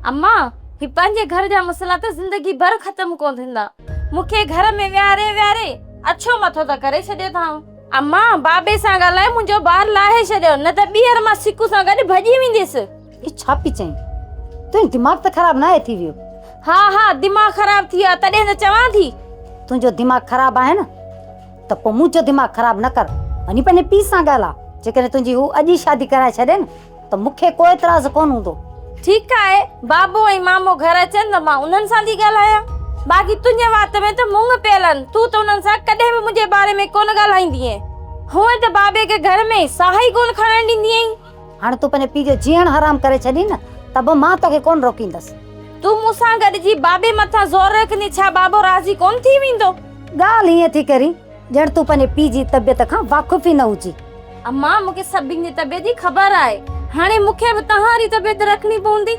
अम्मा ही पंहिंजे घर जा मसला त जिंदगी भर खत्म कोन थींदा। मूंखे घर में विहारे विहारे अच्छो मथो त करे छॾियो अथां। अम्मा बाबे सां ॻाल्हाए मुंहिंजो ॿार लाहे छॾियो, न त ॿीहर मां सिकू सां गॾु भॼी वेंदसि। ई छा पई चईं? तुंहिंजो दिमाग़ त ख़राब न आहे थी वियो? हा हा दिमाग़ ख़राब थी वियो तॾहिं त चवां थी। तुंहिंजो दिमाग़ ख़राब आहे न त पोइ मुंहिंजो दिमाग़ ख़राब न कर। वञी पंहिंजे पीउ सां ॻाल्हाए। जेकॾहिं तुंहिंजी हू अॼु शादी कराए छॾे न त मूंखे को एतिराज़ कोन हूंदो। ठीकु आहे, बाबो ऐं मामो घर अचनि त मां उन्हनि सां थी ॻाल्हायां। बाक़ी तुंहिंजे वात में त मुंग पियल आहिनि, तूं त उन्हनि सां कॾहिं बि मुंहिंजे बारे में कोन ॻाल्हाईंदी आहीं। हूअं त बाबे खे घर में साह ई कोन खणण ॾींदी आहीं। हाणे तूं पंहिंजे पीउ जो जीअण हराम करे छॾी न त बि मां तोखे कोन रोकींदसि। तूं मूंसां गॾिजी बाबे मथां ज़ोर रखंदी, छा बाबो राज़ी कोन थी वेंदो? ॻाल्हि ईअं थी करी ॼण तूं पंहिंजे पीउ जी तबियत खां वाक़ुफ़ ई न हुजी। अम्मा मूंखे सभिनि जी तबियत जी ख़बर आहे, हाणे मूंखे बि तव्हांजी तबियत रखणी पवंदी।